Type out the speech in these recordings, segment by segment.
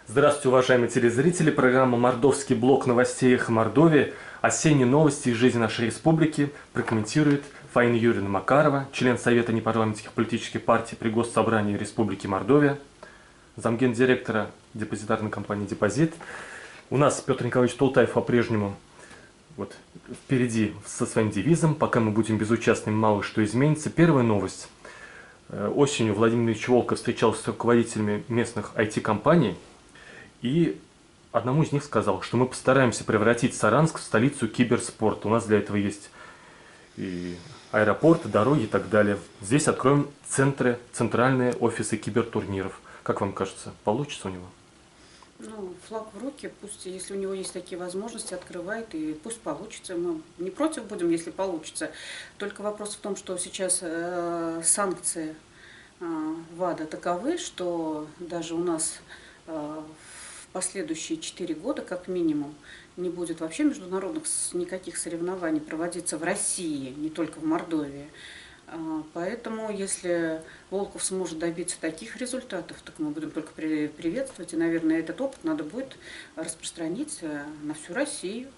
Здравствуйте, уважаемые телезрители. Программа «Мордовский блок новостей «Эхо Мордовии». Осенние новости из жизни нашей республики прокомментирует Фаина Юрьевна Макарова, член Совета непарламентских политических партий при Госсобрании Республики Мордовия, замгендиректора депозитарной компании «Депозит». У нас Петр Николаевич Толтаев по-прежнему впереди со своим девизом. Пока мы будем безучастными, мало что изменится. Первая новость. Осенью Владимир Ильич Волков встречался с руководителями местных IT-компаний. И одному из них сказал, что мы постараемся превратить Саранск в столицу киберспорта. У нас для этого есть и аэропорты, дороги и так далее. Здесь откроем центральные офисы кибертурниров. Как вам кажется, получится у него? Ну, флаг в руки, пусть, если у него есть такие возможности, открывает, и пусть получится. Мы не против будем, если получится. Только вопрос в том, что сейчас санкции ВАДА таковы, что даже у нас в последующие 4 года, как минимум, не будет вообще международных никаких соревнований проводиться в России, не только в Мордовии. Поэтому, если Волков сможет добиться таких результатов, так мы будем только приветствовать. И, наверное, этот опыт надо будет распространить на всю Россию.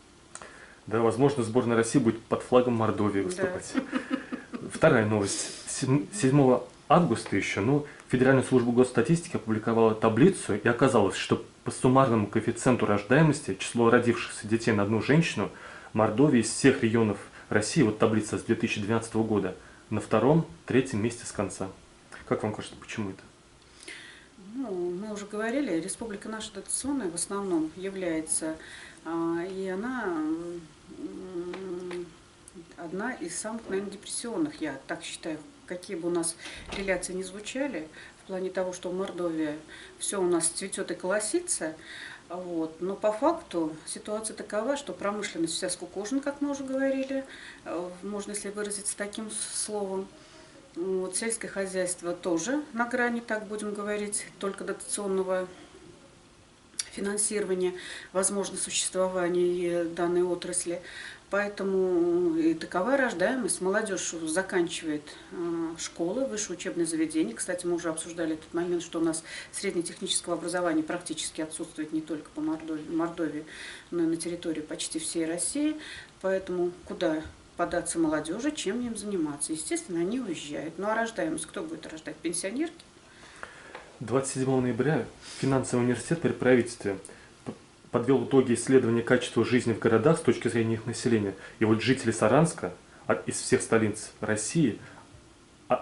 Да, возможно, сборная России будет под флагом Мордовии выступать. Да. Вторая новость. 7 августа еще, Федеральная служба госстатистики опубликовала таблицу, и оказалось, что по суммарному коэффициенту рождаемости число родившихся детей на одну женщину в Мордовии из всех регионов России, вот таблица с 2012 года, на втором-третьем месте с конца. Как вам кажется, почему это? Мы уже говорили, республика наша дотационная в основном является, и она одна из самых, наверное, депрессионных, я так считаю, какие бы у нас реляции ни звучали, в плане того, что в Мордовии все у нас цветет и колосится, но по факту ситуация такова, что промышленность вся скукожена, как мы уже говорили, можно, если выразиться таким словом. Сельское хозяйство тоже на грани, так будем говорить, только дотационного финансирования, возможно существования данной отрасли. Поэтому и такова рождаемость. Молодежь заканчивает школы, высшее учебное заведение. Кстати, мы уже обсуждали этот момент, что у нас среднетехнического образования практически отсутствует не только по Мордовии, но и на территории почти всей России. Поэтому куда податься молодежи, чем им заниматься? Естественно, они уезжают. Ну а рождаемость кто будет рождать? Пенсионерки? 27 ноября финансовый университет при правительстве подвел итоги исследования качества жизни в городах с точки зрения их населения. И вот жители Саранска из всех столиц России,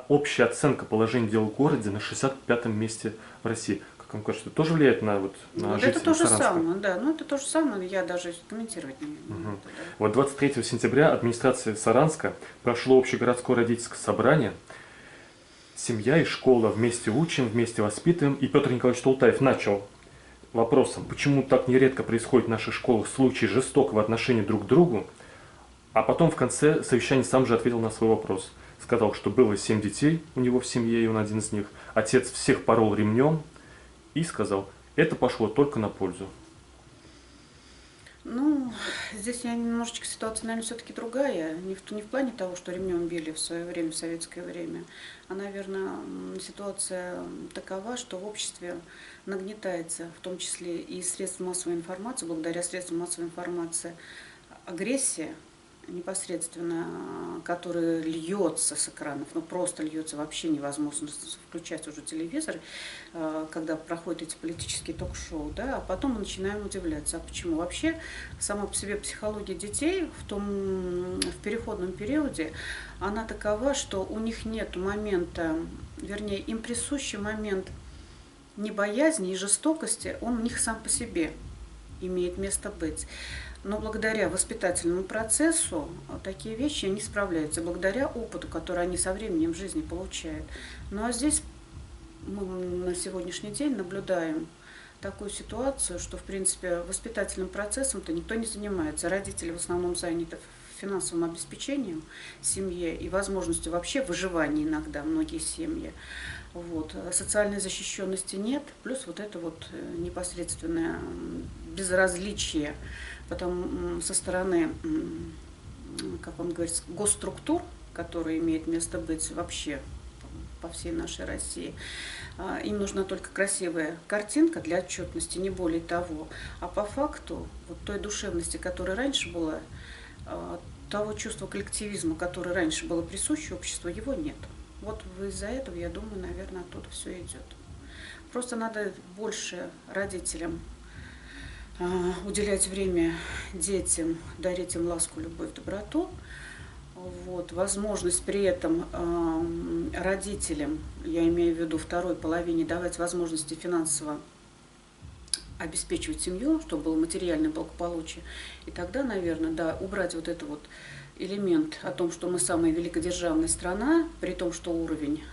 общая оценка положения дел в городе на 65-м месте в России. Как вам кажется, это тоже влияет на жителей Саранска? Это то же самое, да. Это то же самое, я даже комментировать не могу. Вот 23 сентября администрация Саранска прошло общегородское родительское собрание. Семья и школа вместе учим, вместе воспитываем. И Петр Николаевич Толтаев начал вопросом, почему так нередко происходит в наших школах случаи жестокого отношения друг к другу, а потом в конце совещания сам же ответил на свой вопрос. Сказал, что было 7 детей у него в семье, и он один из них. Отец всех порол ремнем и сказал, это пошло только на пользу. Здесь я немножечко ситуация, наверное, все-таки другая. Не в плане того, что ремнем били в свое время, в советское время. А, наверное, ситуация такова, что в обществе нагнетается, в том числе и средств массовой информации, благодаря средствам массовой информации, агрессия непосредственно, которая льется с экранов, просто льется, вообще невозможно включать уже телевизор, когда проходят эти политические ток-шоу, да, а потом мы начинаем удивляться, а почему вообще сама по себе психология детей в переходном периоде, она такова, что у них нет момента, вернее, им присущий момент не боязни и жестокости, он у них сам по себе имеет место быть. Но благодаря воспитательному процессу такие вещи не справляются, благодаря опыту, который они со временем в жизни получают. Ну а здесь мы на сегодняшний день наблюдаем такую ситуацию, что, в принципе, воспитательным процессом-то никто не занимается. Родители в основном заняты финансовым обеспечением семьи и возможностью вообще выживания иногда, многие семьи. Социальной защищенности нет, плюс это непосредственное безразличие со стороны, как вам говорится, госструктур, которые имеют место быть вообще по всей нашей России. Им нужна только красивая картинка для отчетности, не более того. А по факту вот той душевности, которая раньше была, того чувства коллективизма, которое раньше было присуще обществу, его нет. Вот из-за этого, я думаю, наверное, оттуда все идет. Просто надо больше родителям уделять время детям, дарить им ласку, любовь, доброту. Вот. Возможность при этом родителям, я имею в виду второй половине, давать возможности финансово обеспечивать семью, чтобы было материальное благополучие. И тогда, наверное, да, убрать вот этот вот элемент о том, что мы самая великодержавная страна, при том, что уровень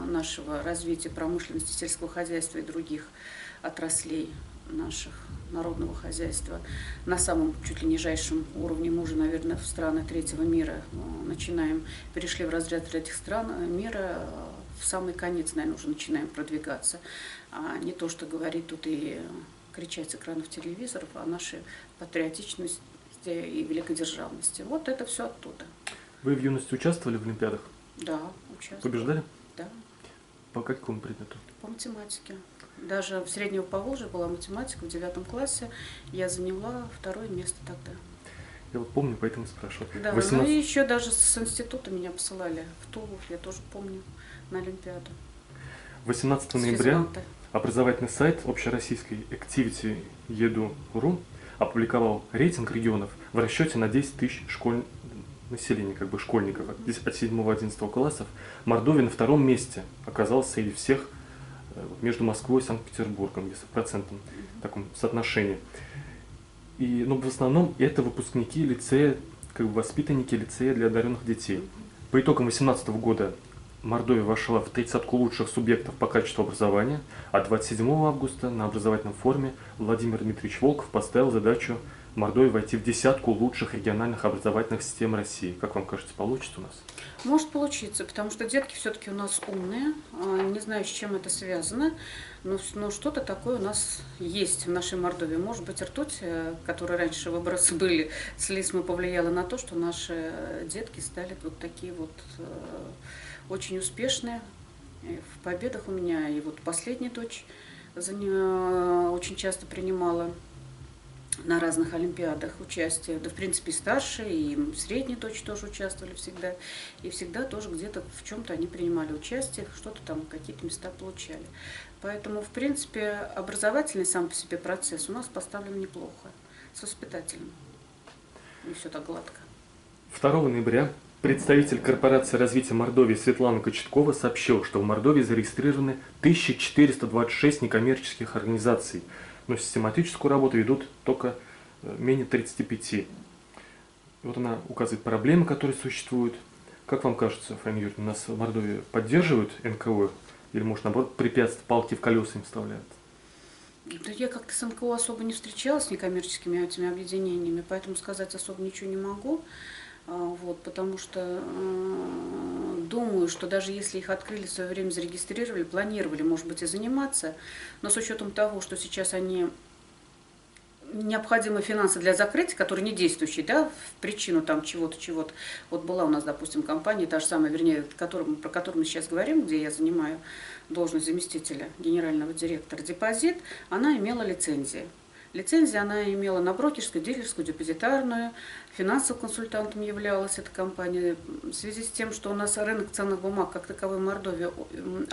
нашего развития промышленности, сельского хозяйства и других отраслей наших народного хозяйства на самом чуть ли нижайшем уровне. Мы уже, наверное, в страны третьего мира перешли в разряд этих стран мира, в самый конец, наверное, уже начинаем продвигаться. А не то, что говорит тут и кричать с экранов телевизоров о нашей патриотичности и великодержавности. Вот это все оттуда. Вы в юности участвовали в Олимпиадах? Да, участвовали. Побеждали? Да. По какому предмету? По математике. Даже в Среднего Поволжья была математика в 9 классе. Я заняла 2-е место тогда. Я вот помню, поэтому спрашиваю. Да, 18... ну и еще даже с института меня посылали в Тулу, я тоже помню, на Олимпиаду. 18 ноября образовательный сайт общероссийской Activity Edu.ru опубликовал рейтинг регионов в расчете на 10 тысяч населения, школьников от 7-11 классов. Мордовия на 2-м месте оказалась среди всех между Москвой и Санкт-Петербургом, если в процентном таком соотношении. Но в основном это выпускники лицея, воспитанники лицея для одаренных детей. По итогам 2018 года Мордовия вошла в 30 лучших субъектов по качеству образования, а 27 августа на образовательном форуме Владимир Дмитриевич Волков поставил задачу Мордовии войти в 10 лучших региональных образовательных систем России. Как вам кажется, получится у нас? Может получиться, потому что детки все-таки у нас умные. Не знаю, с чем это связано, но что-то такое у нас есть в нашей Мордовии. Может быть, ртуть, которые раньше выбросы были, слизма повлияла на то, что наши детки стали вот такие вот очень успешные. В победах у меня и вот последняя дочь очень часто принимала на разных олимпиадах участие. Да, в принципе, и старшие, и средняя дочь тоже участвовали всегда. И всегда тоже где-то в чем-то они принимали участие, что-то там, какие-то места получали. Поэтому, в принципе, образовательный сам по себе процесс у нас поставлен неплохо, с воспитательным. Не все так гладко. 2 ноября представитель корпорации развития Мордовии Светлана Кочеткова сообщил, что в Мордовии зарегистрированы 1426 некоммерческих организаций, но систематическую работу ведут только менее 35. И вот она указывает проблемы, которые существуют. Как вам кажется, Фаина Юрьевна, нас в Мордовии поддерживают НКО или, может, наоборот, препятствия, палки в колеса им вставляют? Да я как-то с НКО особо не встречалась, с некоммерческими этими объединениями, поэтому сказать особо ничего не могу. Вот, потому что думаю, что даже если их открыли в свое время, зарегистрировали, планировали, может быть, и заниматься, но с учетом того, что сейчас они необходимы финансы для закрытия, которые не действующие, да, в причину там чего-то. Вот была у нас, допустим, компания, та же самая, вернее, про которую мы сейчас говорим, где я занимаю должность заместителя генерального директора «Депозит», она имела лицензии. Лицензию она имела на брокерскую, дилерскую, депозитарную, финансовым консультантом являлась эта компания. В связи с тем, что у нас рынок ценных бумаг как таковой в Мордовии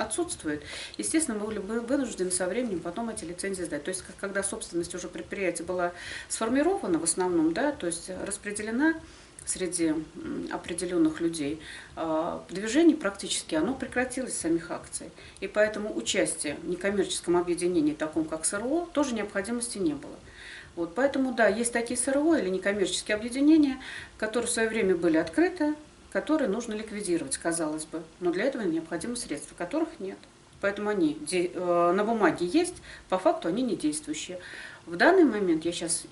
отсутствует, естественно, мы были вынуждены со временем потом эти лицензии сдать. То есть, когда собственность уже предприятия была сформирована в основном, да, то есть распределена среди определенных людей, движение практически оно прекратилось с самих акций. И поэтому участие в некоммерческом объединении, таком как СРО, тоже необходимости не было. Вот, поэтому, да, есть такие СРО или некоммерческие объединения, которые в свое время были открыты, которые нужно ликвидировать, казалось бы. Но для этого необходимы средства, которых нет. Поэтому они на бумаге есть, по факту они не действующие. В данный момент я сейчас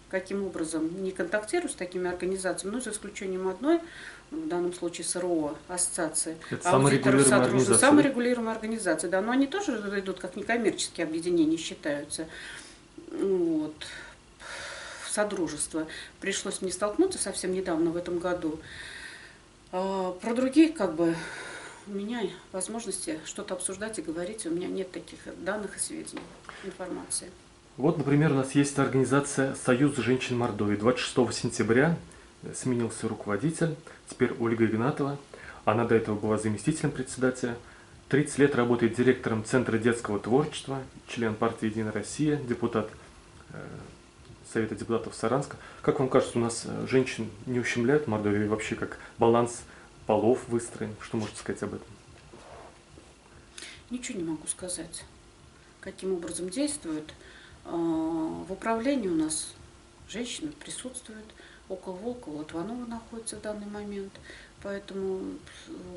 каким образом не контактирую с такими организациями, но за исключением одной, в данном случае СРО, ассоциации, аудиторов сотрудничества, саморегулируемые организации, да, но они тоже идут как некоммерческие объединения, считаются. Вот. Содружество. Пришлось мне столкнуться совсем недавно в этом году. Про другие у меня возможности что-то обсуждать и говорить, у меня нет таких данных и сведений, информации. Вот, например, у нас есть организация «Союз женщин Мордовии». 26 сентября сменился руководитель, теперь Ольга Игнатова. Она до этого была заместителем председателя. 30 лет работает директором Центра детского творчества, член партии «Единая Россия», депутат Совета депутатов Саранска. Как вам кажется, у нас женщин не ущемляют в Мордовии? Вообще, как баланс полов выстроен? Что можете сказать об этом? Ничего не могу сказать, каким образом действует. В управлении у нас женщины присутствуют, около Волкова, Латванова находится в данный момент. Поэтому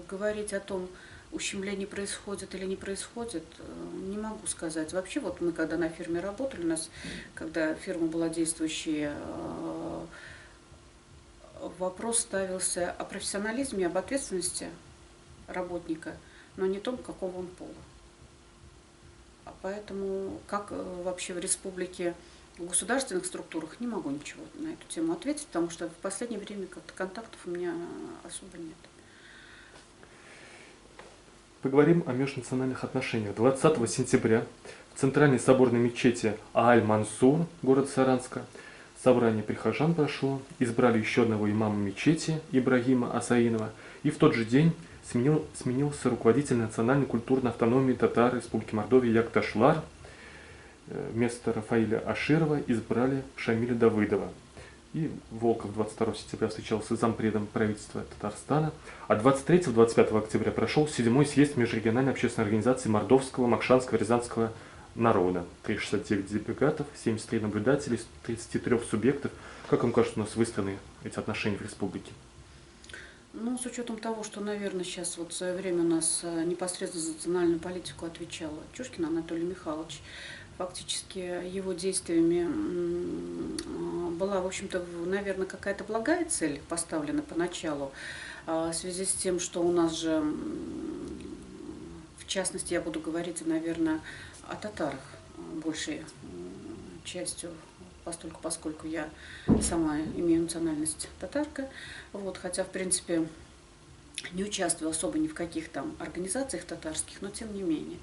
говорить о том, ущемление происходит или не происходит, не могу сказать. Вообще, вот мы когда на фирме работали, у нас, когда фирма была действующей, вопрос ставился о профессионализме, об ответственности работника, но не о том, какого он пола. А поэтому, как вообще в республике, в государственных структурах, не могу ничего на эту тему ответить, потому что в последнее время как-то контактов у меня особо нет. Поговорим о межнациональных отношениях. 20 сентября в Центральной соборной мечети Ааль-Мансур, город Саранска, собрание прихожан прошло, избрали еще одного имама мечети Ибрагима Асаинова, и в тот же день сменился руководитель национальной культурной автономии татар Республики Мордовия Якташлар. Вместо Рафаиля Аширова избрали Шамиля Давыдова. И Волков 22 сентября встречался с зампредом правительства Татарстана. А 23-25 октября прошел 7-й съезд межрегиональной общественной организации мордовского, макшанского, рязанского народа. 369 делегатов, 73 наблюдателей, 33 субъектов. Как вам кажется, у нас выстроены эти отношения в республике? Ну, с учетом того, что, наверное, сейчас вот в свое время у нас непосредственно за национальную политику отвечал Чушкин Анатолий Михайлович, фактически его действиями была, в общем-то, наверное, какая-то благая цель поставлена поначалу, в связи с тем, что у нас же, в частности, я буду говорить, наверное, о татарах большей частью, поскольку я сама имею национальность татарка, вот, хотя, в принципе, не участвую особо ни в каких там организациях татарских, но тем не менее,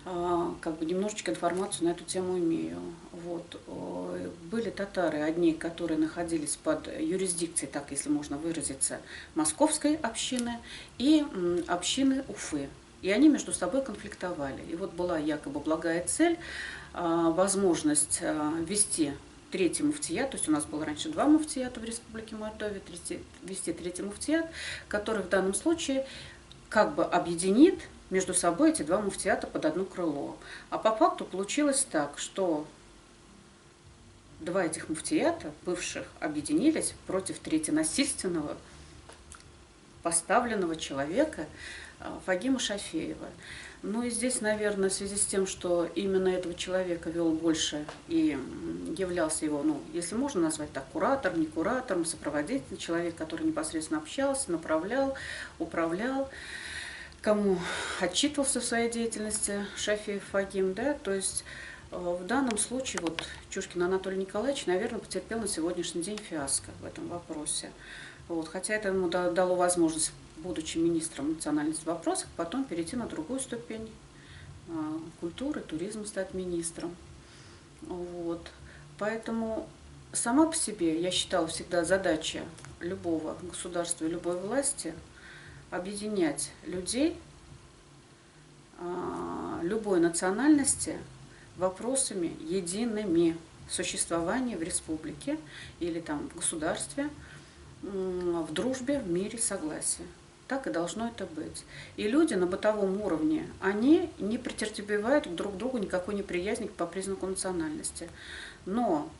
как бы немножечко информацию на эту тему имею. Вот. Были татары, одни, которые находились под юрисдикцией, так если можно выразиться, московской общины и общины Уфы. И они между собой конфликтовали. И вот была якобы благая цель, возможность ввести третий муфтият, то есть у нас было раньше 2 муфтията в Республике Мордовия, ввести третий муфтият, который в данном случае как бы объединит между собой эти 2 муфтията под одно крыло. А по факту получилось так, что 2 этих муфтията, бывших, объединились против насильственного поставленного человека Фагима Шафеева. Ну и здесь, наверное, в связи с тем, что именно этого человека вел больше и являлся его, ну, если можно назвать так, куратором, не куратором, сопроводителем, человек, который непосредственно общался, направлял, управлял, кому отчитывался в своей деятельности Шафеев Фагим, да, то есть в данном случае вот Чушкин Анатолий Николаевич, наверное, потерпел на сегодняшний день фиаско в этом вопросе. Вот, хотя это ему дало возможность, будучи министром национальных вопросов, потом перейти на другую ступень культуры, туризма, стать министром. Вот. Поэтому сама по себе, я считала, всегда задача любого государства и любой власти объединять людей любой национальности вопросами едиными существования в республике или там в государстве, в дружбе, в мире, согласии. Так и должно это быть. И люди на бытовом уровне, они не претерпевают друг к другу никакой неприязни по признаку национальности. Но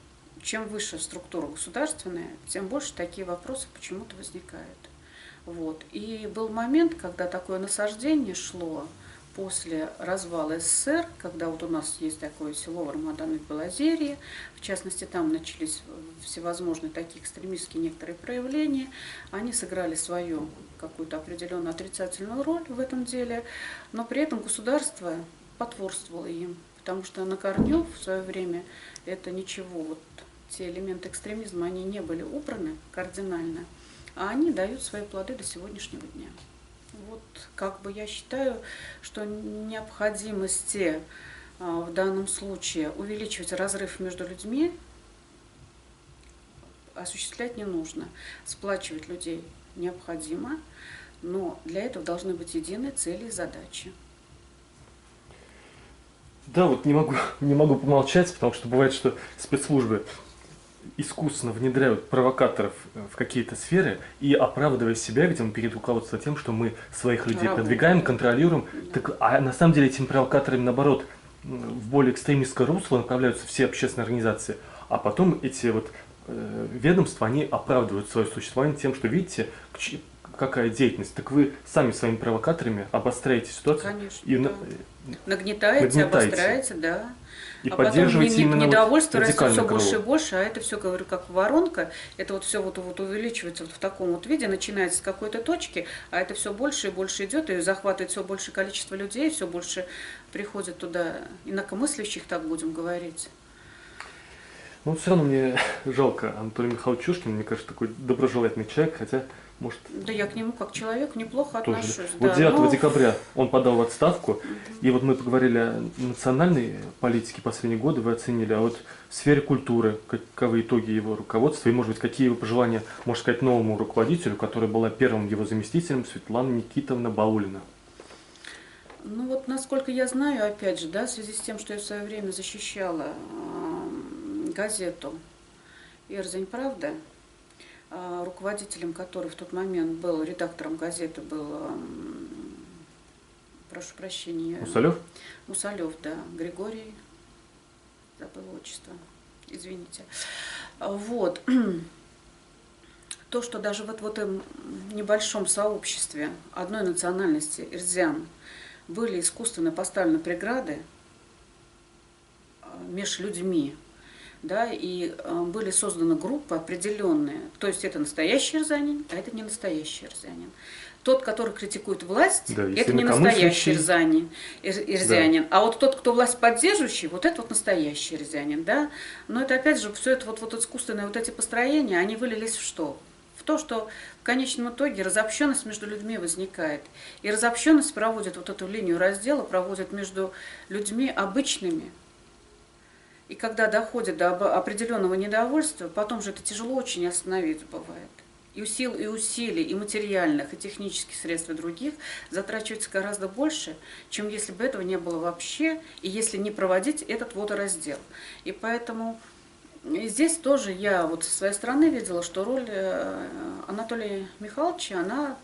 чем выше структура государственная, тем больше такие вопросы почему-то возникают. Вот. И был момент, когда такое насаждение шло после развала СССР, когда вот у нас есть такое село Вармадан в Белозерье, в частности, там начались всевозможные такие экстремистские некоторые проявления, они сыграли свою какую-то определенную отрицательную роль в этом деле, но при этом государство потворствовало им, потому что на корню в свое время это ничего, вот те элементы экстремизма, они не были убраны кардинально, а они дают свои плоды до сегодняшнего дня. Вот как бы я считаю, что необходимости в данном случае увеличивать разрыв между людьми осуществлять не нужно. Сплачивать людей необходимо, но для этого должны быть единые цели и задачи. Да, вот не могу помолчать, потому что бывает, что спецслужбы искусственно внедряют провокаторов в какие-то сферы и, оправдывая себя, видимо, перед руководством тем, что мы своих людей продвигаем, контролируем. Так, а на самом деле этими провокаторами, наоборот, в более экстремистское русло направляются все общественные организации, а потом эти вот ведомства, они оправдывают свое существование тем, что, видите, какая деятельность. Так вы сами своими провокаторами обостряете ситуацию. Конечно, И да. Нагнетаете, обостряете, да. и А потом поддерживаете именно недовольство вот растет все радикальный больше и круг. больше, а это все, говорю, как воронка, это вот все вот увеличивается вот в таком вот виде, начинается с какой-то точки, а это все больше и больше идет, и захватывает все большее количество людей, все больше приходит туда инакомыслящих, так будем говорить. Но все равно мне жалко Анатолия Михайловича Чушкина, мне кажется, такой доброжелательный человек, хотя, может, Да я к нему как к человеку неплохо тоже. отношусь. Вот Да, 9 декабря он подал в отставку, и вот мы поговорили о национальной политике последние годы, вы оценили, а вот в сфере культуры, каковы итоги его руководства, и, может быть, какие вы пожелания, можно сказать, новому руководителю, которая была первым его заместителем, Светлана Никитовна Баулина? ну вот, насколько я знаю, опять же, да, в связи с тем, что я в свое время защищала газету «Эрзань Правда», руководителем которой в тот момент был, редактором газеты был, прошу прощения, Мусалев? Мусалев, да, Григорий, забыла отчество, извините. Вот. То, что даже вот в этом небольшом сообществе одной национальности, эрзян, были искусственно поставлены преграды между людьми, да, и были созданы группы определенные. То есть это настоящий эрзянин, а это не настоящий эрзянин. Тот, который критикует власть, Да, это не настоящий эрзянин. Да. А вот тот, кто власть поддерживающий, вот это вот настоящий эрзянин. Да? Но это опять же, все это вот искусственные вот эти построения, они вылились в что? В то, что в конечном итоге разобщенность между людьми возникает. И разобщенность проводит вот эту линию раздела, проводит между людьми обычными. И когда доходит до определенного недовольства, потом же это тяжело очень остановить бывает. И сил, и усилий, и материальных, и технических средств, и других затрачивается гораздо больше, чем если бы этого не было вообще, и если не проводить этот водораздел. И поэтому здесь тоже я вот со своей стороны видела, что роль Анатолия Михайловича, она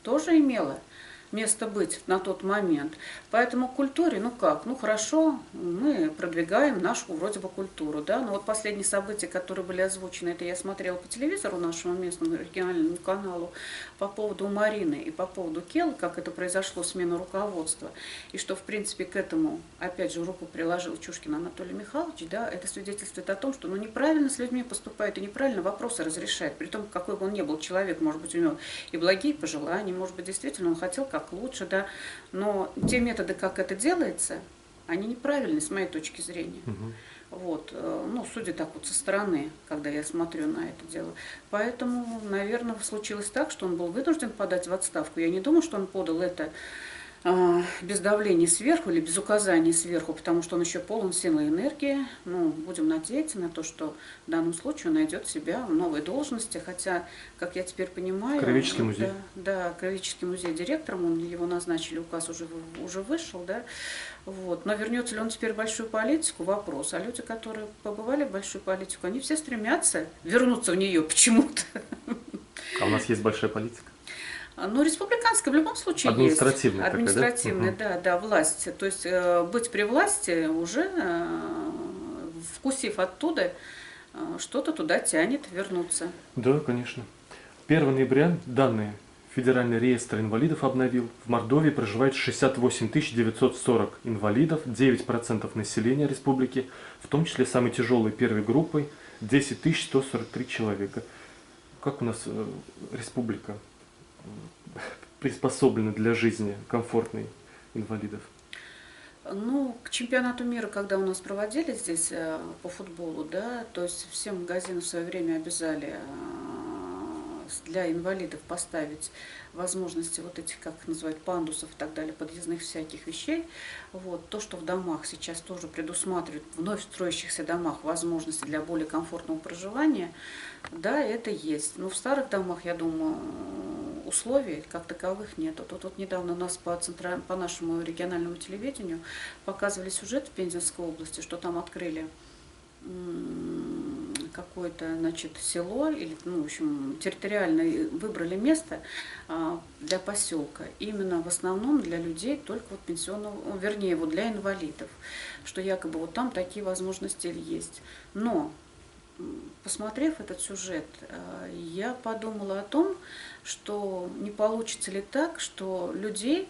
тоже имела место быть на тот момент. Поэтому к культуре, ну как, ну хорошо, мы продвигаем нашу вроде бы культуру, да, но вот последние события, которые были озвучены, это я смотрела по телевизору, нашему местному региональному каналу, по поводу Марины и по поводу Келы, как это произошло, смена руководства, и что, в принципе, к этому, опять же, руку приложил Чушкин Анатолий Михайлович, да, это свидетельствует о том, что, ну, неправильно с людьми поступает и неправильно вопросы разрешает, при том, какой бы он ни был человек, может быть, у него и благие пожелания, может быть, действительно он хотел как лучше, да, но те методы, как это делается, они неправильны с моей точки зрения. Вот, ну, судя так вот со стороны, когда я смотрю на это дело. Поэтому, наверное, случилось так, что он был вынужден подать в отставку. Я не думаю, что он подал это без давления сверху или без указаний сверху, потому что он еще полон силы и энергии. Ну, будем надеяться на то, что в данном случае он найдет себя в новой должности, хотя, как я теперь понимаю... Краеведческий музей. Да, Краеведческий музей директором, он, его назначили, указ уже вышел, да. Вот. Но вернется ли он теперь в большую политику, вопрос. А люди, которые побывали в большую политику, они все стремятся вернуться в нее почему-то. А у нас есть большая политика? Ну, республиканская в любом случае административная есть. Административная, такая, да, власть. То есть быть при власти уже, вкусив оттуда, что-то туда тянет вернуться. Да, конечно. 1 ноября данные Федеральный реестр инвалидов обновил. В Мордовии проживает 68 940 инвалидов, 9% населения республики, в том числе самой тяжелой первой группой 10 143 человека. Как у нас республика приспособлена для жизни комфортной инвалидов? Ну, к чемпионату мира, когда у нас проводили здесь по футболу, да, то есть все магазины в свое время обязали для инвалидов поставить возможности вот этих, как их называют, пандусов и так далее, подъездных всяких вещей. Вот. То, что в домах сейчас тоже предусматривают, в вновь строящихся домах возможности для более комфортного проживания, да, это есть. Но в старых домах, я думаю, условий как таковых нету. Тут недавно у нас по нашему региональному телевидению показывали сюжет в Пензенской области, что там открыли какое-то, значит, село, или, ну, в общем, территориально выбрали место для поселка, именно в основном для людей только вот пенсионного, вернее, вот для инвалидов, что якобы вот там такие возможности есть. Но, посмотрев этот сюжет, я подумала о том, что не получится ли так, что людей,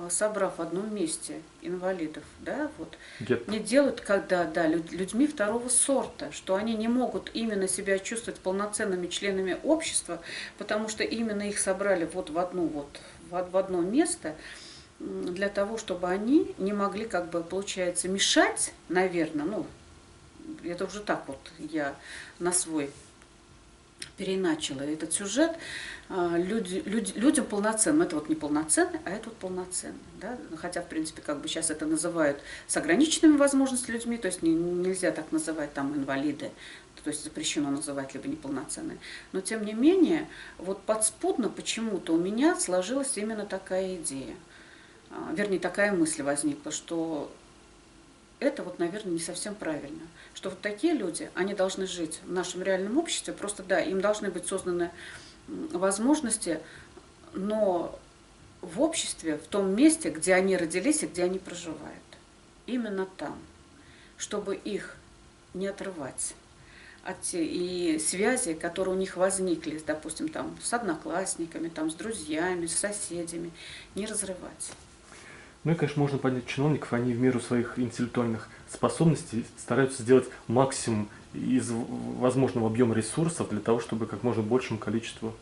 собрав в одном месте инвалидов, да, вот, не делают, когда, да, людьми второго сорта, что они не могут именно себя чувствовать полноценными членами общества, потому что именно их собрали вот в одно место, для того, чтобы они не могли, как бы, получается, мешать, наверное, ну, это уже так вот я на свой переиначила этот сюжет, людям полноценным. Это вот не полноценный, а это вот полноценный. Да? Хотя, в принципе, как бы сейчас это называют с ограниченными возможностями людьми, то есть нельзя так называть там инвалиды, то есть запрещено называть либо неполноценные. Но, тем не менее, вот подспудно почему-то у меня сложилась именно такая идея. Вернее, такая мысль возникла, что это вот, наверное, не совсем правильно. Что вот такие люди, они должны жить в нашем реальном обществе, просто да, им должны быть созданы возможности, но в обществе, в том месте, где они родились и где они проживают. Именно там. Чтобы их не отрывать от и связи, которые у них возникли, допустим, там, с одноклассниками, там, с друзьями, с соседями, не разрывать. Ну и, конечно, можно понять чиновников, они в меру своих интеллектуальных способностей стараются сделать максимум из возможного объема ресурсов для того, чтобы как можно большему количеству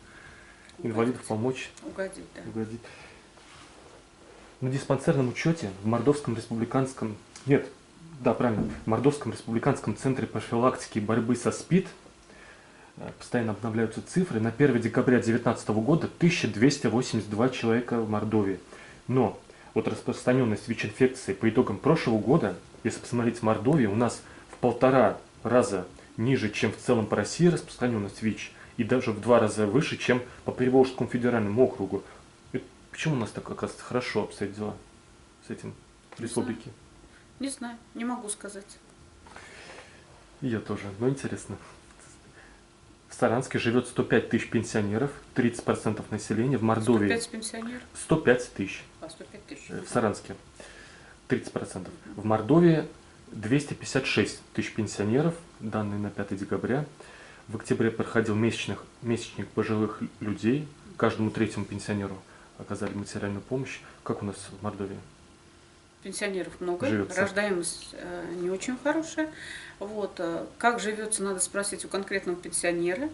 инвалидов помочь. Угодить, да. Угодить. На диспансерном учете в Мордовском республиканском, в Мордовском республиканском центре профилактики и борьбы со СПИД постоянно обновляются цифры. На 1 декабря 2019 года 1282 человека в Мордовии. Но вот распространенность ВИЧ-инфекции по итогам прошлого года, если посмотреть в Мордовии, у нас в 1,5 раза ниже, чем в целом по России распространенность ВИЧ, и даже в 2 раза выше, чем по Приволжскому федеральному округу. И почему у нас так, оказывается, хорошо обстоят дела с этим в республике? Не знаю, не могу сказать. И я тоже, но интересно. В Саранске живет 105 тысяч пенсионеров, 30% населения. В Мордовии 105 пенсионеров? 105 тысяч. 105 тысяч. В Саранске 30%. В Мордовии 256 тысяч пенсионеров, данные на 5 декабря. В октябре проходил месячник пожилых людей. Каждому третьему пенсионеру оказали материальную помощь. Как у нас в Мордовии? Пенсионеров много, живется? Рождаемость не очень хорошая. Вот. Как живется, надо спросить у конкретного пенсионера.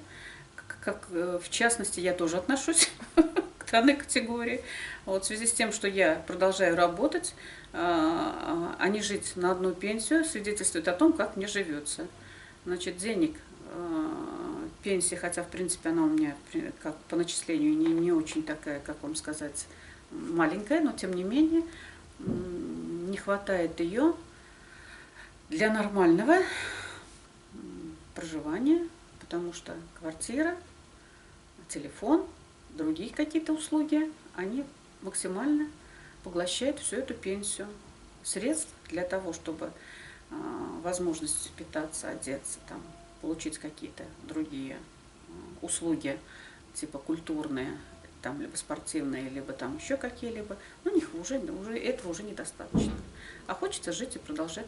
Как, в частности, я тоже отношусь к данной категории. Вот, в связи с тем, что я продолжаю работать, а не жить на одну пенсию, свидетельствует о том, как мне живется. Значит, денег, пенсия, хотя, в принципе, она у меня как по начислению не очень такая, как вам сказать, маленькая, но тем не менее, не хватает ее для нормального проживания, потому что квартира, телефон, другие какие-то услуги, они максимально поглощают всю эту пенсию. Средств для того, чтобы возможность питаться, одеться, там, получить какие-то другие услуги, типа культурные, там, либо спортивные, либо там еще какие-либо, у них уже этого уже недостаточно. А хочется жить и продолжать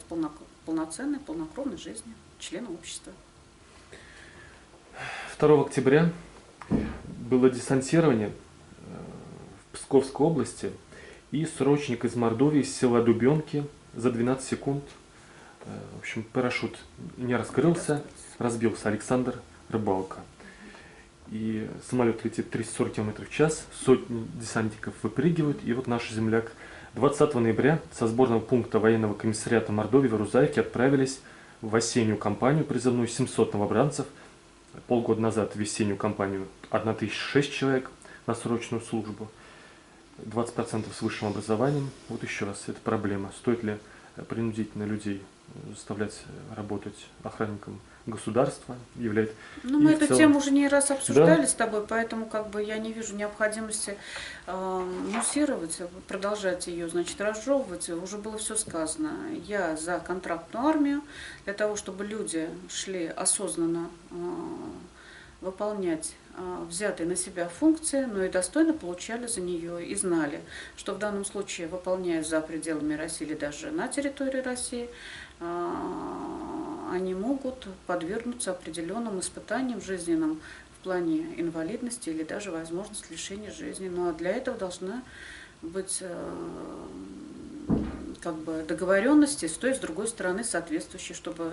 полноценной, полнокровной жизнью члена общества. 2 октября было десантирование в Псковской области, и срочник из Мордовии, из села Дубенки, за 12 секунд, в общем, парашют не раскрылся, разбился. Александр Рыбалка. И самолет летит 340 км в час, сотни десантников выпрыгивают, и вот наш земляк 20 ноября со сборного пункта военного комиссариата Мордовии в Рузаевке отправились в осеннюю кампанию призывную 700 новобранцев полгода назад в весеннюю кампанию 1006 человек на срочную службу, 20% с высшим образованием. Вот еще раз, это проблема. Стоит ли принудительно людей заставлять работать охранником государства, является... Ну, мы И в эту целом- тему уже не раз обсуждали Да. с тобой, поэтому как бы я не вижу необходимости муссировать, продолжать ее, значит, разжевывать. Уже было все сказано. Я за контрактную армию, для того, чтобы люди шли осознанно выполнять взятые на себя функции, но и достойно получали за нее и знали, что в данном случае, выполняя за пределами России или даже на территории России, они могут подвергнуться определенным испытаниям жизненным в плане инвалидности или даже возможность лишения жизни. Но для этого должна быть как бы договоренности с той и с другой стороны соответствующие, чтобы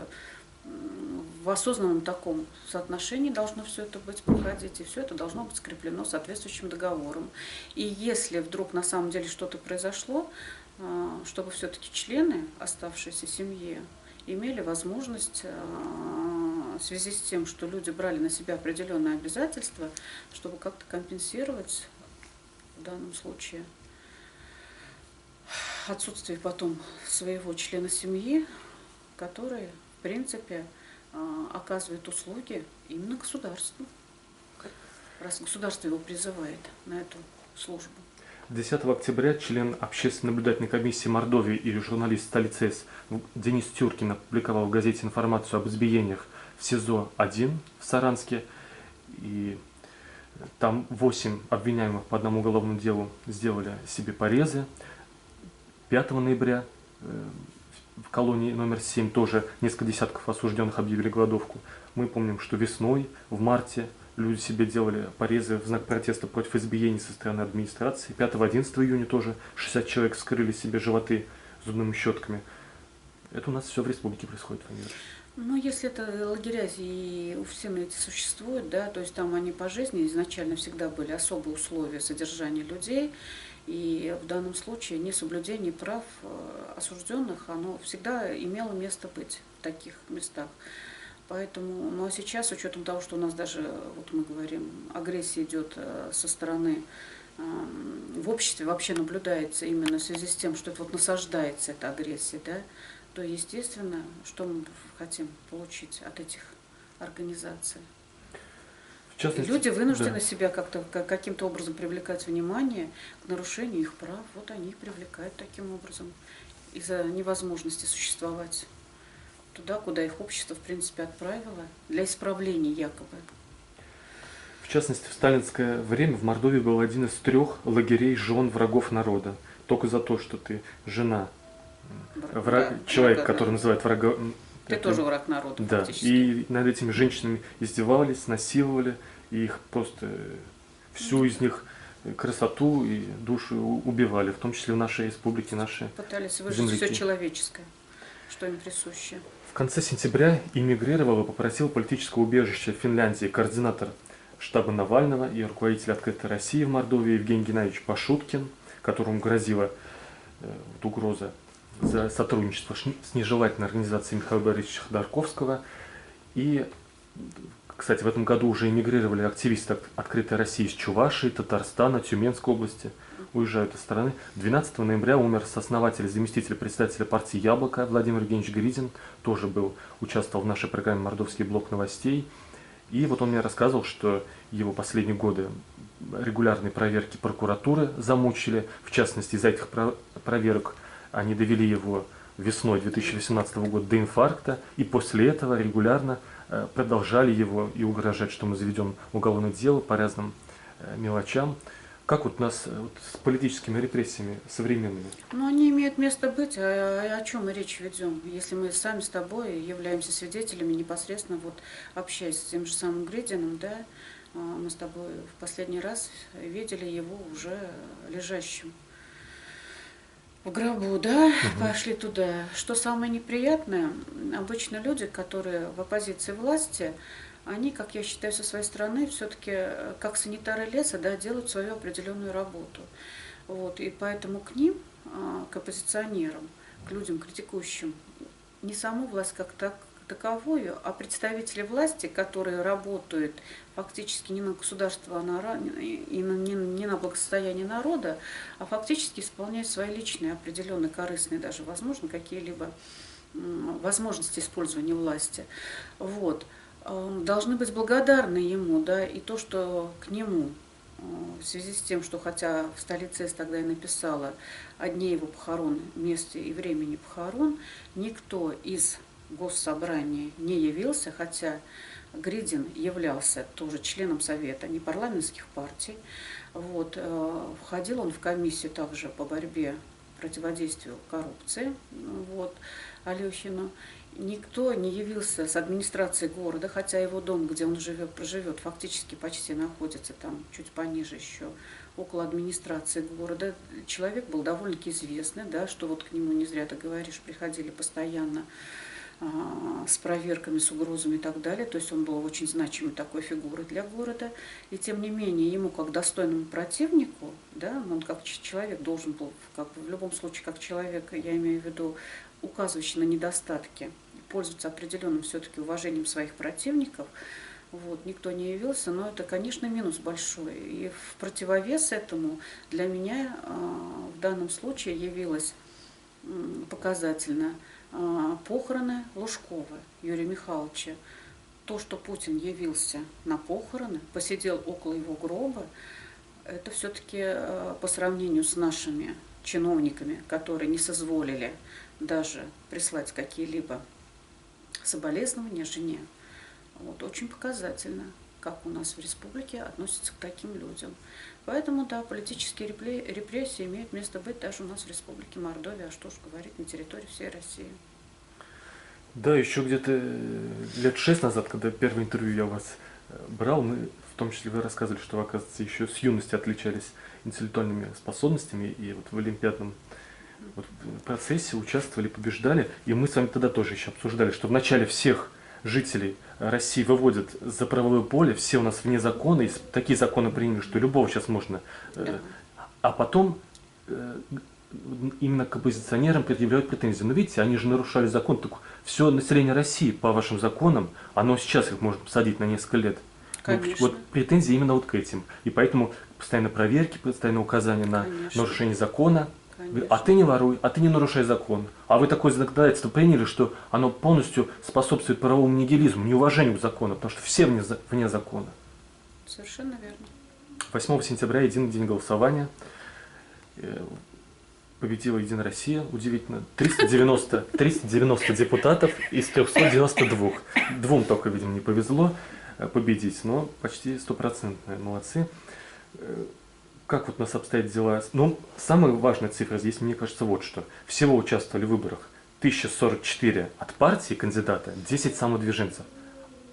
в осознанном таком соотношении должно все это быть проходить, и все это должно быть скреплено соответствующим договором. И если вдруг на самом деле что-то произошло, чтобы все-таки члены оставшейся семьи имели возможность в связи с тем, что люди брали на себя определенные обязательства, чтобы как-то компенсировать в данном случае отсутствие потом своего члена семьи, который, в принципе, оказывает услуги именно государству, раз государство его призывает на эту службу. 10 октября член общественной наблюдательной комиссии Мордовии и журналист столицы С Денис Тюркин опубликовал в газете информацию об избиениях в СИЗО-1 в Саранске. И там 8 обвиняемых по одному уголовному делу сделали себе порезы. 5 ноября в колонии номер 7 тоже несколько десятков осужденных объявили голодовку. Мы помним, что весной, в марте, люди себе делали порезы в знак протеста против избиений со стороны администрации. 5-11 июня тоже 60 человек вскрыли себе животы зубными щетками. Это у нас все в республике происходит, Владимир. Ну, если это лагеря и все эти существуют, да, то есть там они по жизни изначально всегда были особые условия содержания людей, и в данном случае несоблюдение прав осужденных, оно всегда имело место быть в таких местах. Поэтому, ну а сейчас, с учетом того, что у нас даже, вот мы говорим, агрессия идет со стороны, в обществе вообще наблюдается именно в связи с тем, что это вот насаждается эта агрессия, да, то естественно, что мы хотим получить от этих организаций. В частности, Люди вынуждены да. себя как-то каким-то образом привлекать внимание к нарушению их прав. Вот они их привлекают таким образом из-за невозможности существовать туда, куда их общество, в принципе, отправило, для исправления якобы. В частности, в сталинское время в Мордовии был один из 3 лагерей жен врагов народа. Только за то, что ты жена, человек, который называет врага... Ты тоже враг народа, да, фактически. и над этими женщинами издевались, насиловали, и их просто всю из них красоту и душу убивали, в том числе в нашей республике, наши Пытались выжить земляки. все человеческое, что им присуще. В конце сентября эмигрировал и попросил политического убежища в Финляндии координатор штаба Навального и руководитель «Открытой России» в Мордовии Евгений Геннадьевич Пашуткин, которому грозила угроза за сотрудничество с нежелательной организацией Михаила Борисовича Ходорковского. И, кстати, в этом году уже эмигрировали активисты «Открытой России» из Чувашии, Татарстана, Тюменской области. Уезжают из страны. 12 ноября умер сооснователь, заместитель председателя партии «Яблоко» Владимир Евгеньевич Гридин. Тоже участвовал в нашей программе «Мордовский блок новостей». И вот он мне рассказывал, что его последние годы регулярные проверки прокуратуры замучили. В частности, из-за этих проверок они довели его весной 2018 года до инфаркта. И после этого регулярно продолжали его и угрожать, что мы заведем уголовное дело по разным мелочам. Как вот у нас с политическими репрессиями современными? Ну, они имеют место быть. О чем мы речь ведем? Если мы сами с тобой являемся свидетелями непосредственно, вот общаясь с тем же самым Гридиным, да, мы с тобой в последний раз видели его уже лежащим в гробу, да, пошли туда. Что самое неприятное, обычно люди, которые в оппозиции власти, они, как я считаю, со своей стороны, все-таки, как санитары леса, да, делают свою определенную работу. Вот, и поэтому к ним, к оппозиционерам, к людям, критикующим, не саму власть как таковую, а представители власти, которые работают фактически не на государство, и не на благосостояние народа, а фактически исполняют свои личные, определенные, корыстные даже, возможно, какие-либо возможности использования власти. Вот. Должны быть благодарны ему, да, и то, что к нему, в связи с тем, что хотя в столице я тогда и написала о дне его похорон, месте и времени похорон, никто из госсобрания не явился, хотя Гридин являлся тоже членом Совета непарламентских партий. Вот. Входил он в комиссию также по борьбе, противодействию коррупции, вот, Алехину. Никто не явился с администрации города, хотя его дом, где он проживет, фактически почти находится там чуть пониже еще, около администрации города. Человек был довольно-таки известный, да, что вот к нему, не зря ты говоришь, приходили постоянно с проверками, с угрозами и так далее. То есть он был очень значимой такой фигурой для города. И тем не менее, ему как достойному противнику, да, он как человек должен был, как в любом случае, как человек, я имею в виду, указывающий на недостатки, пользоваться определенным все-таки уважением своих противников. Вот, никто не явился, но это, конечно, минус большой. И в противовес этому для меня в данном случае явилось показательно похороны Лужкова Юрия Михайловича. То, что Путин явился на похороны, посидел около его гроба, это все-таки по сравнению с нашими чиновниками, которые не соизволили даже прислать какие-либо соболезнования жене. Вот, очень показательно, как у нас в республике относятся к таким людям. Поэтому, да, политические репрессии имеют место быть даже у нас в республике Мордовия, а что ж говорить, на территории всей России. Да, еще где-то лет 6 назад, когда первое интервью я у вас брал, мы, в том числе вы рассказывали, что вы, оказывается, еще с юности отличались интеллектуальными способностями, и вот в олимпиадном процессе участвовали, побеждали, и мы с вами тогда тоже еще обсуждали, что вначале всех жителей России выводят за правовое поле, все у нас вне закона, и такие законы приняли, что любого сейчас можно, а потом именно к оппозиционерам предъявляют претензии. Но видите, они же нарушали закон, так все население России по вашим законам, оно сейчас их может посадить на несколько лет. Вот претензии именно вот к этим. И поэтому постоянно проверки, постоянно указания на нарушение закона. Конечно. А ты не воруй, а ты не нарушай закон. А вы такое законодательство приняли, что оно полностью способствует правовому нигилизму, неуважению к закону, потому что все вне закона. Совершенно верно. 8 сентября, единый день голосования. Победила Единая Россия, удивительно, 390 депутатов из 392. Двум только, видимо, не повезло победить, но почти стопроцентные, молодцы. Как вот у нас обстоят дела? Ну, самая важная цифра здесь, мне кажется, вот что. Всего участвовали в выборах 1044 от партии кандидата, 10 самодвиженцев.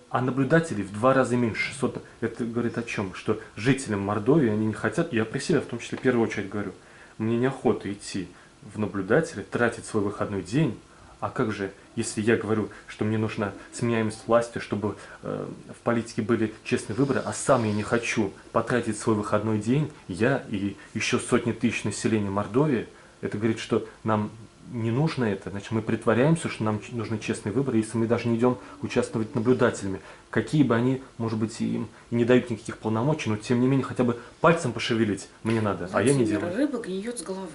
А наблюдателей в 2 раза меньше, 600. Это говорит о чем? Что жителям Мордовии, они не хотят, я при себе в том числе в первую очередь говорю, мне неохота идти в наблюдатели, тратить свой выходной день. А как же, если я говорю, что мне нужна сменяемость власти, чтобы в политике были честные выборы, а сам я не хочу потратить свой выходной день, я и еще сотни тысяч населения Мордовии, это говорит, что нам не нужно это, значит, мы притворяемся, что нам нужны честные выборы, если мы даже не идем участвовать наблюдателями. Какие бы они, может быть, им и не дают никаких полномочий, но тем не менее хотя бы пальцем пошевелить мне надо, а я не делаю. Рыба гниет с головы.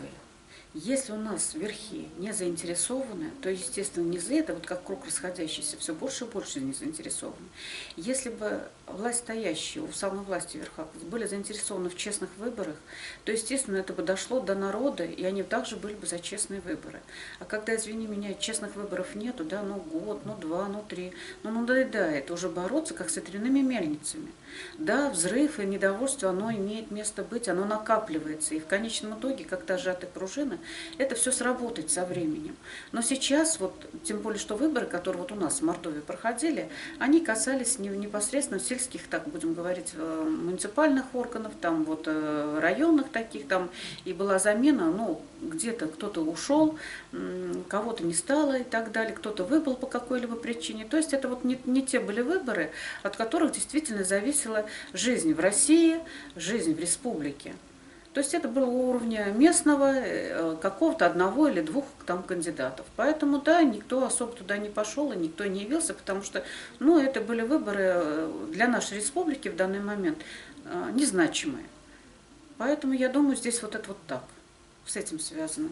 Если у нас верхи не заинтересованы, то, естественно, низы, это вот как круг расходящийся, все больше и больше не заинтересованы. Если бы власть стоящие, у самой власти в верхах были заинтересованы в честных выборах, то, естественно, это бы дошло до народа, и они также были бы за честные выборы. А когда, извини меня, честных выборов нету, да, ну год, ну 2, ну 3, ну надоедает уже бороться, как с ветряными мельницами. Да, взрыв и недовольство, оно имеет место быть, оно накапливается, и в конечном итоге, как та сжатая пружина, это все сработает со временем. Но сейчас, вот, тем более, что выборы, которые вот у нас в Мордовии проходили, они касались непосредственно сельских, так будем говорить, муниципальных органов, там вот районных таких, там и была замена, ну, где-то кто-то ушел, кого-то не стало и так далее, кто-то выбыл по какой-либо причине. То есть это вот не те были выборы, от которых действительно зависела жизнь в России, жизнь в республике. То есть это было уровня местного, какого-то одного или двух там кандидатов. Поэтому, да, никто особо туда не пошел и никто не явился, потому что, ну, это были выборы для нашей республики в данный момент незначимые. Поэтому я думаю, здесь вот это вот так, с этим связано.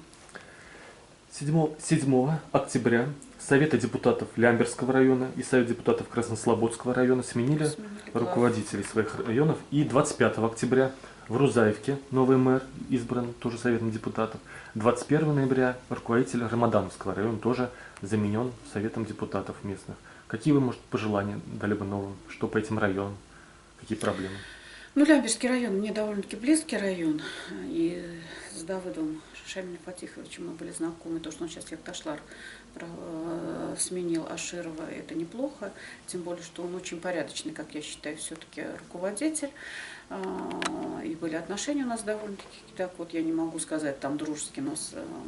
7 октября Советы депутатов Лямберского района и Совет депутатов Краснослободского района сменили руководителей своих районов. И 25 октября в Рузаевке новый мэр избран, тоже Советом депутатов. 21 ноября руководитель Рамадановского района тоже заменен Советом депутатов местных. Какие вы, может, пожелания дали бы новым? Что по этим районам? Какие проблемы? Ну, Лямберский район мне довольно-таки близкий район. И с Давыдом Шамилем Фатиховичем мы были знакомы. То, что он сейчас Якташлар сменил Аширова, это неплохо. Тем более, что он очень порядочный, как я считаю, все-таки руководитель. И были отношения у нас довольно-таки, так вот я не могу сказать, там дружеские,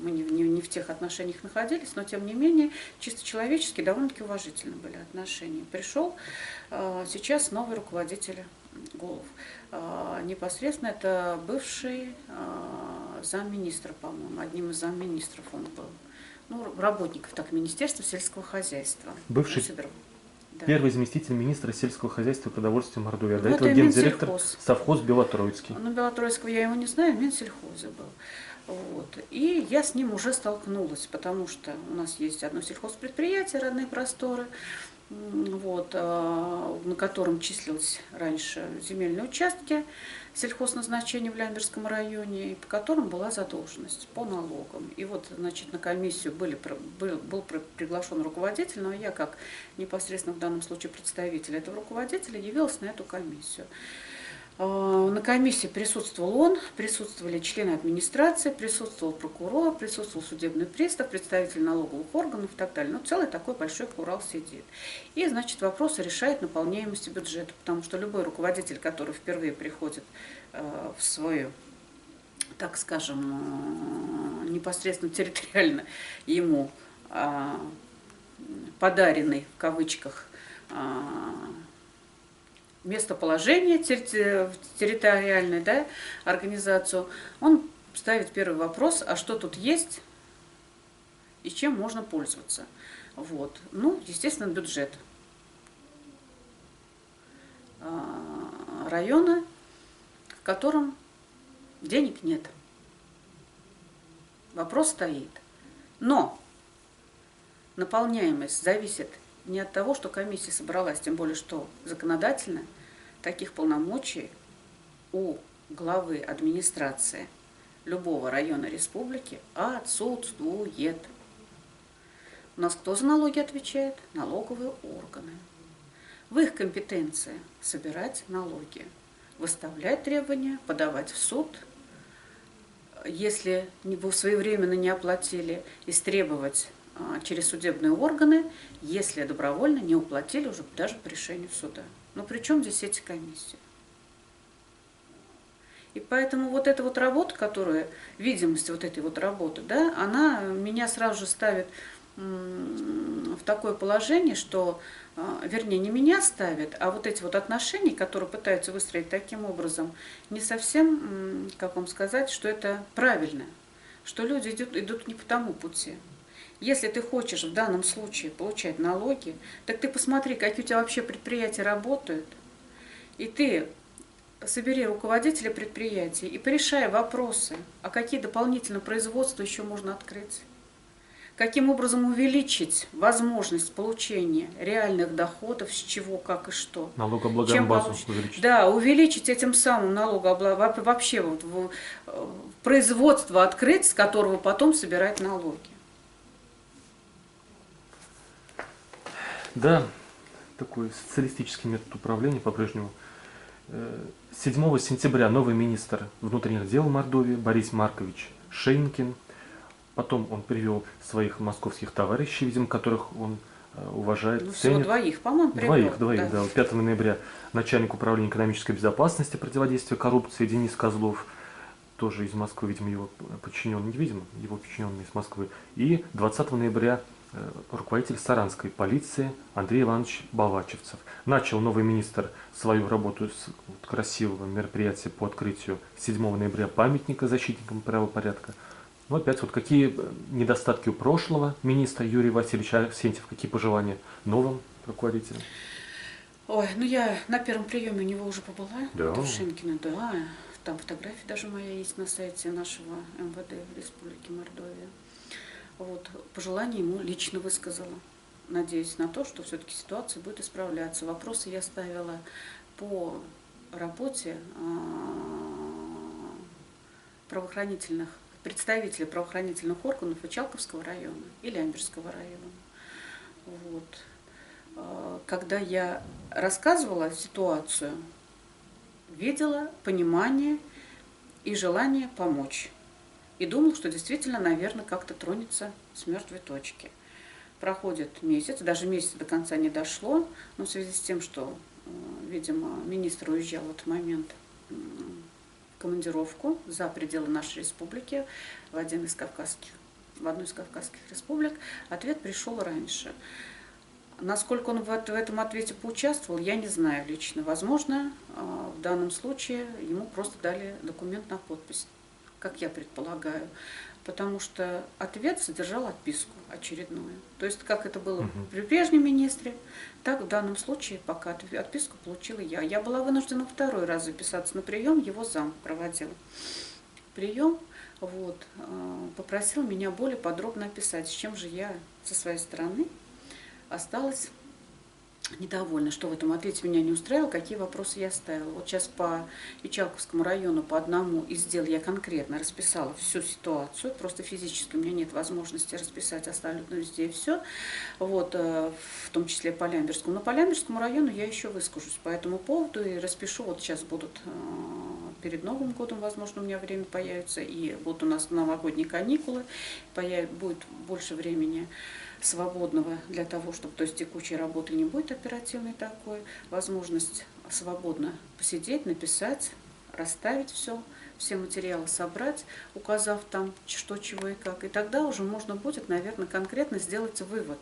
мы не в тех отношениях находились, но тем не менее, чисто человечески довольно-таки уважительно были отношения. Пришел сейчас новый руководитель Голов. Непосредственно это бывший замминистра, по-моему, одним из замминистров он был. Ну, работников так Министерства сельского хозяйства. Бывший Да. Первый заместитель министра сельского хозяйства и продовольствия Мордовии. А до Ну, этого это гендиректор Минсельхоз. совхоз Белотроицкий. Ну, Белотроицкого я его не знаю, в Минсельхозе был. Вот. И я с ним уже столкнулась, потому что у нас есть одно сельхозпредприятие «Родные просторы», вот, на котором числились раньше земельные участки сельхозназначения в Лямберском районе, и по которым была задолженность по налогам. И вот, значит, на комиссию был приглашен руководитель, но я, как непосредственно в данном случае представитель этого руководителя, явилась на эту комиссию. На комиссии присутствовал он, присутствовали члены администрации, присутствовал прокурор, присутствовал судебный пристав, представитель налоговых органов и так далее. Ну, целый такой большой курал сидит. И, значит, вопросы решает наполняемости бюджета, потому что любой руководитель, который впервые приходит в свою, так скажем, непосредственно территориально ему подаренный, в кавычках, местоположение, территориальную, да, организацию, он ставит первый вопрос, а что тут есть и чем можно пользоваться. Вот. Ну, естественно, бюджет района, в котором денег нет. Вопрос стоит. Но наполняемость зависит не от того, что комиссия собралась, тем более, что законодательно таких полномочий у главы администрации любого района республики отсутствует. У нас кто за налоги отвечает? Налоговые органы. В их компетенции собирать налоги, выставлять требования, подавать в суд, если вы своевременно не оплатили, истребовать через судебные органы, если добровольно не уплатили уже даже по решению суда. Но при чем здесь эти комиссии? И поэтому вот эта вот работа, которая, видимость вот этой вот работы, да, она меня сразу же ставит в такое положение, что, вернее, не меня ставит, а вот эти вот отношения, которые пытаются выстроить таким образом, не совсем, как вам сказать, что это правильно, что люди идут не по тому пути. Если ты хочешь в данном случае получать налоги, так ты посмотри, какие у тебя вообще предприятия работают, и ты собери руководителя предприятий и порешай вопросы, а какие дополнительно производства еще можно открыть. Каким образом увеличить возможность получения реальных доходов, с чего, как и что. Налогооблагаемую базу увеличить. Да, увеличить этим самым вообще вот, производство открыть, с которого потом собирать налоги. Да, такой социалистический метод управления по-прежнему. 7 сентября новый министр внутренних дел Мордовии Борис Маркович Шейнкин. Потом он привел своих московских товарищей, видимо, которых он уважает, Ну, ценит. всего двоих, по-моему, привел. Двоих, да. 5 ноября начальник управления экономической безопасности, противодействия коррупции Денис Козлов, тоже из Москвы, видимо, его подчиненный, видимо, его подчиненный из Москвы. И 20 ноября руководитель саранской полиции Андрей Иванович Балачевцев. Начал новый министр свою работу с красивого мероприятия по открытию 7 ноября памятника защитникам правопорядка. Но опять вот какие недостатки у прошлого министра Юрия Васильевича Арсентьев, какие пожелания новым руководителям? Ой, ну я на первом приеме у него уже побыла, Да. Тушенкина, да. Там фотография даже моя есть на сайте нашего МВД Республики Мордовия. Вот, пожелания ему лично высказала. Надеюсь на то, что все-таки ситуация будет исправляться. Вопросы я ставила по работе представителей правоохранительных органов Ичалковского района и Лямберского района. Вот. Когда я рассказывала ситуацию, видела понимание и желание помочь. И думала, что действительно, наверное, как-то тронется с мертвой точки. Проходит месяц, даже месяц до конца не дошло, но в связи с тем, что, видимо, министр уезжал в этот момент в командировку за пределы нашей республики в одну из кавказских республик, ответ пришел раньше. Насколько он в этом ответе поучаствовал, я не знаю лично. Возможно, в данном случае ему просто дали документ на подпись, как я предполагаю, потому что ответ содержал отписку очередную. То есть, как это было при прежнем министре, так в данном случае пока отписку получила я. Я была вынуждена второй раз записаться на прием, его зам проводил прием, вот, попросил меня более подробно описать, с чем же я со своей стороны осталась недовольна, что в этом ответе меня не устраивало, какие вопросы я ставила. Вот сейчас по Ичалковскому району по одному из дел я конкретно расписала всю ситуацию, просто физически у меня нет возможности расписать абсолютно везде и все, вот, в том числе по Лямберскому. Но по Лямберскому району я еще выскажусь по этому поводу и распишу, вот сейчас будут перед Новым годом, возможно, у меня время появится, и будут у нас новогодние каникулы, будет больше времени свободного для того, чтобы, то есть текучей работы не будет оперативной такой, возможность свободно посидеть, написать, расставить все материалы собрать, указав там что, чего и как. И тогда уже можно будет, наверное, конкретно сделать вывод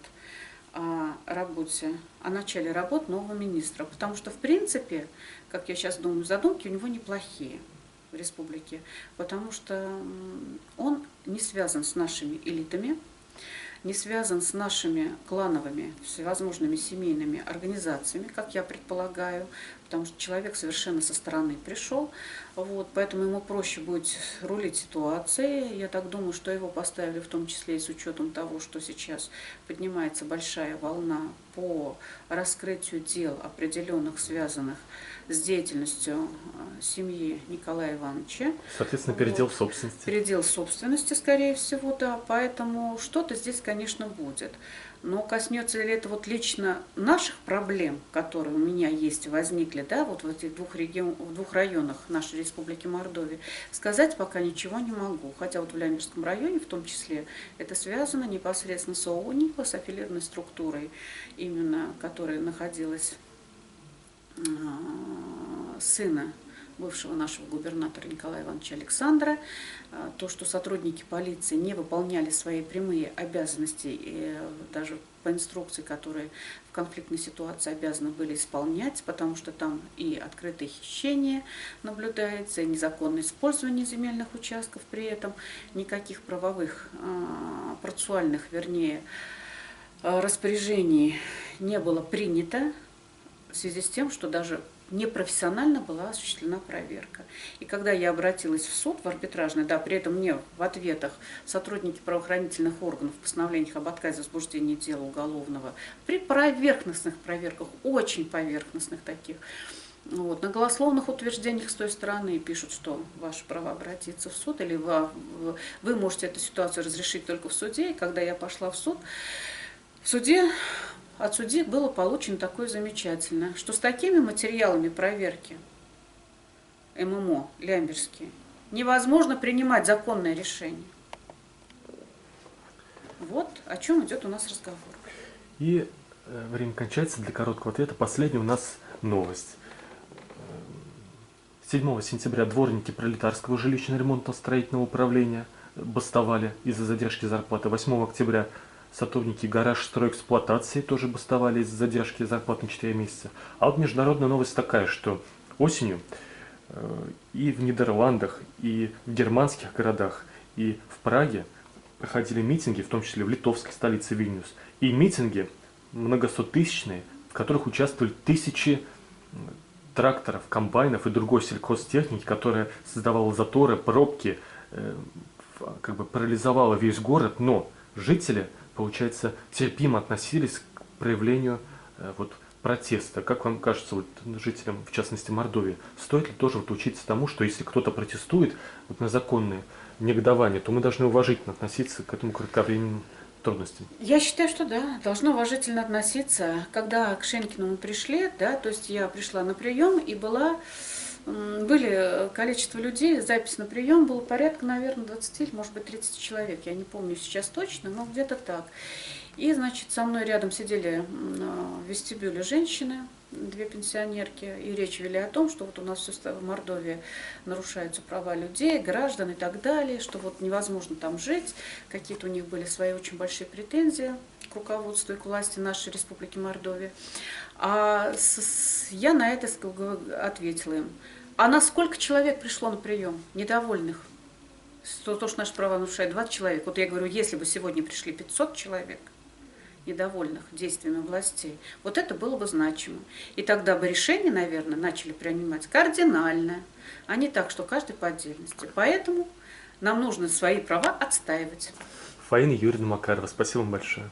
о работе, о начале работ нового министра. Потому что, в принципе, как я сейчас думаю, задумки у него неплохие в республике, потому что он не связан с нашими элитами, не связан с нашими клановыми, всевозможными семейными организациями, как я предполагаю, потому что человек совершенно со стороны пришел, вот, поэтому ему проще будет рулить ситуацией. Я так думаю, что его поставили в том числе и с учетом того, что сейчас поднимается большая волна по раскрытию дел определенных, связанных с деятельностью семьи Николая Ивановича. Соответственно, передел собственности. Передел собственности, скорее всего, да. Поэтому что-то здесь, конечно, будет. Но коснется ли это вот лично наших проблем, которые у меня есть, возникли, да, вот в этих двух районах нашей Республики Мордовия, сказать пока ничего не могу. Хотя вот в Лямберском районе, в том числе, это связано непосредственно с ООО «Нива», с аффилированной структурой, именно которая находилась сына бывшего нашего губернатора Николая Ивановича Александра, то, что сотрудники полиции не выполняли свои прямые обязанности, и даже по инструкции, которые в конфликтной ситуации обязаны были исполнять, потому что там и открытое хищение наблюдается, и незаконное использование земельных участков, при этом никаких правовых, процессуальных, вернее, распоряжений не было принято, в связи с тем, что даже непрофессионально была осуществлена проверка. И когда я обратилась в суд, в арбитражный, да, при этом мне в ответах сотрудники правоохранительных органов в постановлениях об отказе в возбуждении дела уголовного при поверхностных проверках, очень поверхностных таких, вот, на голословных утверждениях с той стороны пишут, что ваше право обратиться в суд, или вы можете эту ситуацию разрешить только в суде. И когда я пошла в суд, от судьи было получено такое замечательное, что с такими материалами проверки ММО Лямберские невозможно принимать законное решение. Вот о чем идет у нас разговор. И время кончается. Для короткого ответа последняя у нас новость. 7 сентября дворники Пролетарского жилищно-ремонтно-строительного управления бастовали из-за задержки зарплаты. 8 октября сотрудники гараж-стройэксплуатации тоже бастовали из-за задержки зарплат на 4 месяца. А вот международная новость такая, что осенью и в Нидерландах, и в германских городах, и в Праге проходили митинги, в том числе в литовской столице Вильнюс. И митинги многосоттысячные, в которых участвовали тысячи тракторов, комбайнов и другой сельхозтехники, которая создавала заторы, пробки, как бы парализовала весь город, но жители, получается, терпимо относились к проявлению вот, протеста. Как вам кажется, вот, жителям, в частности Мордовии, стоит ли тоже вот, учиться тому, что если кто-то протестует вот, на законные негодования, то мы должны уважительно относиться к этому кратковременным трудностям? Я считаю, что да, должно уважительно относиться. Когда к Шенькину мы пришли, да, то есть я пришла на прием и были количество людей, запись на прием было порядка, наверное, 20 или, может быть, 30 человек. Я не помню сейчас точно, но где-то так. И, значит, со мной рядом сидели в вестибюле женщины, 2 пенсионерки, и речь вели о том, что вот у нас все в Мордовии нарушаются права людей, граждан и так далее, что вот невозможно там жить, какие-то у них были свои очень большие претензии к руководству и к власти нашей Республики Мордовия. Я на это ответила им. А на сколько человек пришло на прием недовольных? То, что наши права нарушают, 20 человек. Вот я говорю, если бы сегодня пришли 500 человек, недовольных действиями властей, вот это было бы значимо. И тогда бы решения, наверное, начали принимать кардинально, а не так, что каждый по отдельности. Поэтому нам нужно свои права отстаивать. Фаина Юрьевна Макарова, спасибо вам большое.